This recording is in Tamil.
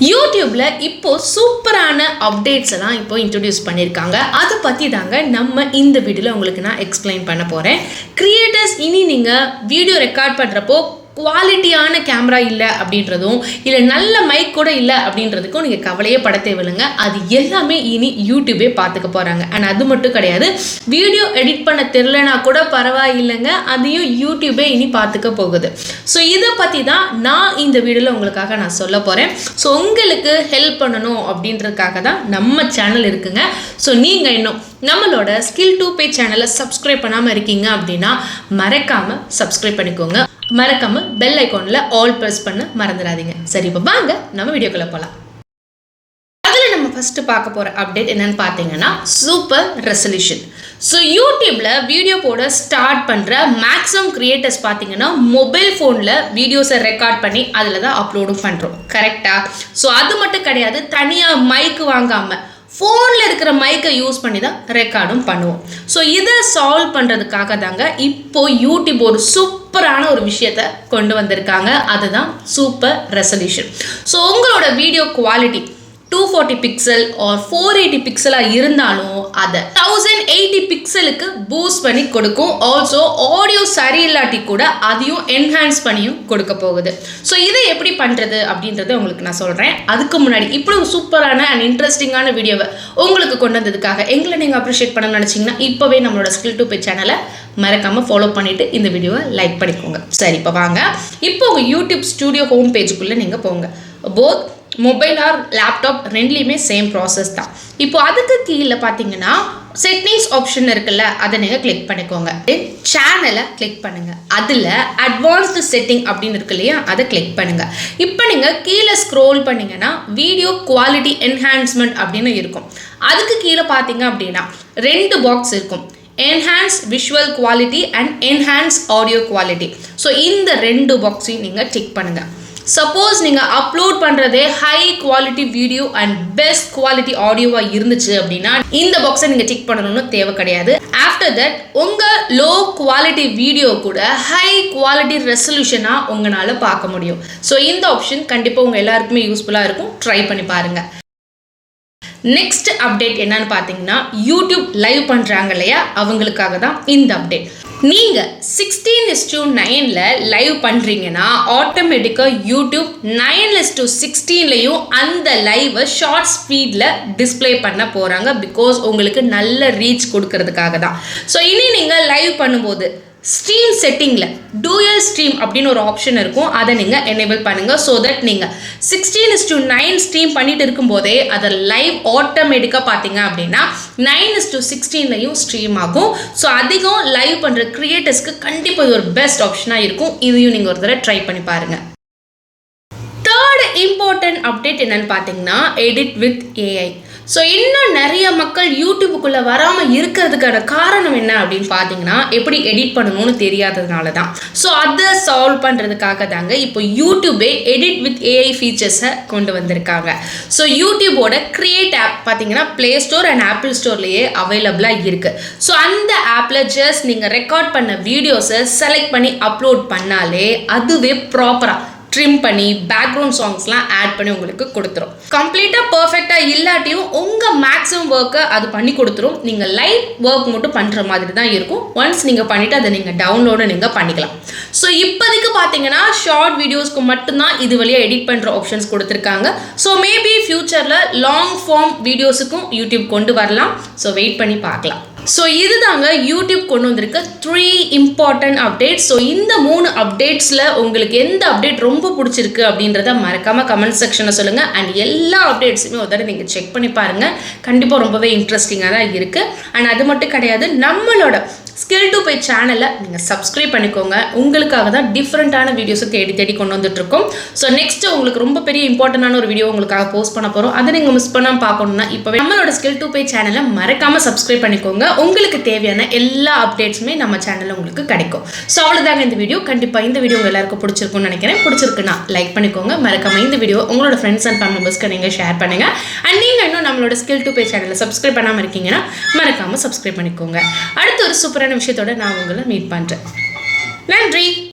யூடியூப்ல இப்போ சூப்பரான அப்டேட்ஸ் எல்லாம் இப்போ இன்ட்ரோடியூஸ் பண்ணியிருக்காங்க. அதை பற்றி தாங்க நம்ம இந்த வீடியோவில் உங்களுக்கு நான் எக்ஸ்பிளைன் பண்ண போகிறேன். கிரியேட்டர்ஸ் இனி நீங்கள் வீடியோ ரெக்கார்ட் பண்ணுறப்போ குவாலிட்டியான கேமரா இல்லை அப்படின்றதும் இல்லை நல்ல மைக் கூட இல்லை அப்படின்றதுக்கும் நீங்கள் கவலையே பட தேவையில்லைங்க. அது எல்லாமே இனி யூடியூபே பார்த்துக்க போகிறாங்க. அண்ட் அது மட்டும் கிடையாது, வீடியோ எடிட் பண்ண தெரிலனா கூட பரவாயில்லைங்க, அதையும் யூடியூபே இனி பார்த்துக்க போகுது. ஸோ இதை பற்றி தான் நான் இந்த வீடியோவில் உங்களுக்காக நான் சொல்ல போகிறேன். ஸோ உங்களுக்கு ஹெல்ப் பண்ணணும் அப்படின்றதுக்காக தான் நம்ம சேனல் இருக்குங்க. ஸோ நீங்கள் இன்னும் நம்மளோட ஸ்கில் 2 பேஜ் சேனலை சப்ஸ்கிரைப் பண்ணாமல் இருக்கீங்க அப்படின்னா மறக்காமல் சப்ஸ்கிரைப் பண்ணிக்கோங்க. மறக்காம பெல் ஐகான்ல ஆல் பிரஸ் பண்ண மறந்துடாதீங்க. சரி, இப்போ வாங்க நம்ம வீடியோக்குள்ள போகலாம். அதில் நம்ம ஃபர்ஸ்ட் பார்க்க போகிற அப்டேட் என்னன்னு பார்த்தீங்கன்னா சூப்பர் ரெசல்யூஷன். ஸோ யூடியூப்ல வீடியோ போட ஸ்டார்ட் பண்ணுற மேக்ஸிமம் கிரியேட்டர்ஸ் பார்த்தீங்கன்னா மொபைல் ஃபோனில் வீடியோஸை ரெக்கார்ட் பண்ணி அதில் தான் அப்லோடும் பண்ணுறோம். கரெக்டாக? ஸோ அது மட்டும் கிடையாது, தனியாக மைக் வாங்காமல் ஃபோனில் இருக்கிற மைக்கை யூஸ் பண்ணி தான் ரெக்கார்டும் பண்ணுவோம். ஸோ இதை சால்வ் பண்ணுறதுக்காக தாங்க இப்போ யூடியூப் ஒரு சூப்பரான ஒரு விஷயத்தை கொண்டு வந்திருக்காங்க. அதுதான் சூப்பர் ரெசல்யூஷன். ஸோ உங்களோட வீடியோ குவாலிட்டி 240 பிக்சல் ஆர் 480 பிக்சலாக இருந்தாலும் அதை 1080 பிக்சலுக்கு பூஸ்ட் பண்ணி கொடுக்கும். ஆல்சோ ஆடியோ சரியில்லாட்டி கூட அதையும் என்ஹான்ஸ் பண்ணியும் கொடுக்க போகுது. ஸோ இதை எப்படி பண்ணுறது அப்படின்றத உங்களுக்கு நான் சொல்கிறேன். அதுக்கு முன்னாடி இப்படி ஒரு சூப்பரான அண்ட் இன்ட்ரெஸ்டிங்கான வீடியோவை உங்களுக்கு கொண்டு வந்ததுக்காக எங்களை நீங்கள் அப்ரிஷியேட் பண்ண நினச்சிங்கன்னா இப்போவே நம்மளோட ஸ்கில் 2 பேஜ் சேனலை மறக்காமல் ஃபாலோ பண்ணிவிட்டு இந்த வீடியோவை லைக் பண்ணிக்கோங்க. சரி, இப்போ வாங்க. இப்போ உங்கள் யூடியூப் ஸ்டூடியோ ஹோம் பேஜுக்குள்ளே நீங்கள் போங்க. போத் மொபைல் ஆர் லேப்டாப் ரெண்டுலேயுமே சேம் ப்ராசஸ் தான். இப்போ அதுக்கு கீழே பார்த்தீங்கன்னா செட்டிங்ஸ் ஆப்ஷன் இருக்குல்ல, அதை நீங்கள் கிளிக் பண்ணிக்கோங்க. சேனலை கிளிக் பண்ணுங்கள். அதில் அட்வான்ஸ்டு செட்டிங் அப்படின்னு இருக்கு இல்லையா, அதை கிளிக் பண்ணுங்கள். இப்போ நீங்கள் கீழே ஸ்க்ரோல் பண்ணிங்கன்னா வீடியோ குவாலிட்டி என்ஹான்ஸ்மெண்ட் அப்படின்னு இருக்கும். அதுக்கு கீழே பார்த்தீங்க அப்படின்னா 2 பாக்ஸ் இருக்கும், enhance visual quality and enhance audio quality. So இந்த 2 பாக்ஸையும் நீங்கள் டிக் பண்ணுங்கள். சப்போஸ் நீங்கள் அப்லோட் பண்ணுறதே high quality video and best quality ஆடியோவாக இருந்துச்சு அப்படின்னா இந்த பாக்ஸை நீங்கள் டிக் பண்ணணும்னு தேவை கிடையாது. ஆஃப்டர் தட் உங்கள் லோ குவாலிட்டி வீடியோ கூட ஹை குவாலிட்டி ரெசல்யூஷனாக உங்களால் பார்க்க முடியும். ஸோ இந்த ஆப்ஷன் கண்டிப்பாக உங்கள் எல்லாருக்குமே யூஸ்ஃபுல்லாக இருக்கும். ட்ரை பண்ணி பாருங்கள். நெக்ஸ்ட் அப்டேட் என்னன்னு பார்த்தீங்கன்னா யூடியூப் லைவ் பண்ணுறாங்க இல்லையா, அவங்களுக்காக தான் இந்த அப்டேட். நீங்கள் 16:9 லைவ் பண்ணுறீங்கன்னா ஆட்டோமேட்டிக்காக யூடியூப் 9:16 அந்த லைவை ஷார்ட் ஸ்பீடில் டிஸ்பிளே பண்ண போகிறாங்க. பிகாஸ் உங்களுக்கு நல்ல ரீச் கொடுக்கறதுக்காக தான். ஸோ இனி நீங்கள் லைவ் பண்ணும்போது ஸ்ட்ரீம் செட்டிங்கில் டூயல் ஸ்ட்ரீம் அப்படின்னு ஒரு ஆப்ஷன் இருக்கும், அதை நீங்கள் எனேபிள் பண்ணுங்கள். ஸோ தட் நீங்கள் 16:9 ஸ்ட்ரீம் பண்ணிட்டு இருக்கும்போதே அதை லைவ் ஆட்டோமேட்டிக்காக பார்த்தீங்க அப்படின்னா 9:16 ஸ்ட்ரீம் ஆகும். ஸோ அதிகம் லைவ் பண்ணுற கிரியேட்டர்ஸ்க்கு கண்டிப்பாக இது ஒரு பெஸ்ட் ஆப்ஷனாக இருக்கும். இதையும் நீங்கள் ஒரு தடவை ட்ரை பண்ணி பாருங்கள். தேர்ட் இம்பார்ட்டன்ட் அப்டேட் என்னன்னு பார்த்தீங்கன்னா எடிட் வித் ஏஐ. ஸோ இன்னும் நிறைய மக்கள் யூடியூபுக்குள்ளே வராமல் இருக்கிறதுக்கான காரணம் என்ன அப்படின்னு பார்த்தீங்கன்னா எப்படி எடிட் பண்ணணும்னு தெரியாததுனால தான். ஸோ அதை சால்வ் பண்ணுறதுக்காக தாங்க இப்போ யூடியூபே எடிட் வித் ஏஐ ஃபீச்சர்ஸை கொண்டு வந்திருக்காங்க. ஸோ யூடியூபோட கிரியேட் ஆப் பார்த்தீங்கன்னா ப்ளே ஸ்டோர் அண்ட் ஆப்பிள் ஸ்டோர்லேயே அவைலபிளாக இருக்குது. ஸோ அந்த ஆப்பில் ஜஸ்ட் நீங்கள் ரெக்கார்ட் பண்ண வீடியோஸை செலக்ட் பண்ணி அப்லோட் பண்ணாலே அதுவே ப்ராப்பராக ட்ரிம் பண்ணி பேக்ரவுண்ட் சாங்ஸ்லாம் ஆட் பண்ணி உங்களுக்கு கொடுத்துரும். கம்ப்ளீட்டாக பர்ஃபெக்டாக இல்லாட்டியும் உங்கள் மேக்ஸிமம் ஒர்க்கை அது பண்ணி கொடுத்துரும். நீங்கள் லைட் ஒர்க் மட்டும் பண்ணுற மாதிரி தான் இருக்கும். ஒன்ஸ் நீங்கள் பண்ணிவிட்டு அதை நீங்கள் டவுன்லோடு நீங்கள் பண்ணிக்கலாம். ஸோ இப்போதைக்கு பார்த்தீங்கன்னா ஷார்ட் வீடியோஸ்க்கு மட்டும்தான் இது வழியாக எடிட் பண்ணுற ஆப்ஷன்ஸ் கொடுத்துருக்காங்க. ஸோ மேபி ஃப்யூச்சரில் லாங் ஃபார்ம் வீடியோஸுக்கும் யூடியூப் கொண்டு வரலாம். ஸோ வெயிட் பண்ணி பார்க்கலாம். ஸோ இதுதாங்க யூடியூப் கொண்டு வந்திருக்க 3 இம்பார்ட்டன்ட் அப்டேட்ஸ். ஸோ இந்த 3 அப்டேட்ஸில் உங்களுக்கு எந்த அப்டேட் ரொம்ப பிடிச்சிருக்கு அப்படின்றத மறக்காமல் கமெண்ட் செக்ஷனில் சொல்லுங்கள். அண்ட் எல்லா அப்டேட்ஸுமே ஒரு தடவை நீங்கள் செக் பண்ணி பாருங்கள். கண்டிப்பாக ரொம்பவே இன்ட்ரெஸ்டிங்காக தான் இருக்குது. அண்ட் அது மட்டும் கிடையாது, நம்மளோட ஸ்கில் 2 பேஜ் சேனலை நீங்கள் சப்ஸ்கிரைப் பண்ணிக்கோங்க. உங்களுக்காக தான் டிஃப்ரெண்ட்டான வீடியோஸை தேடி கொண்டு வந்துட்டுருக்கோம். ஸோ நெக்ஸ்ட்டு உங்களுக்கு ரொம்ப பெரிய இம்பார்ட்டண்டான ஒரு வீடியோ உங்களுக்காக போஸ்ட் பண்ண போகிறோம். அதை நீங்கள் மிஸ் பண்ணாமல் பார்க்கணுன்னா இப்போவே நம்மளோட ஸ்கில் 2 பேஜ் சேனலை மறக்காமல் சப்ஸ்கிரைப் பண்ணிக்கோங்க. உங்களுக்கு தேவையான எல்லா அப்டேட்ஸுமே நம்ம சேனலில் உங்களுக்கு கிடைக்கும். ஸோ அவ்வளோதாங்க இந்த வீடியோ. கண்டிப்பாக இந்த வீடியோ உங்கள் எல்லாருக்கும் பிடிச்சிருக்குன்னு நினைக்கிறேன். பிடிச்சிருக்குன்னா லைக் பண்ணிக்கோங்க. மறக்காமல் இந்த வீடியோ உங்களோட ஃப்ரெண்ட்ஸ் அண்ட் ஃபேமிலி மெம்பர்ஸ்க்கு நீங்கள் ஷேர் பண்ணுங்கள். அண்ட் நீங்கள் இன்னும் நம்மளோட ஸ்கில் 2 பேஜ் சேனலை சப்ஸ்கிரைப் பண்ணாமல் இருக்கீங்கன்னா மறக்காமல் சப்ஸ்கிரைப் பண்ணிக்கோங்க. அடுத்து ஒரு சூப்பரான விஷயத்தோட நான் உங்களை மீட் பண்ணுறேன். நன்றி.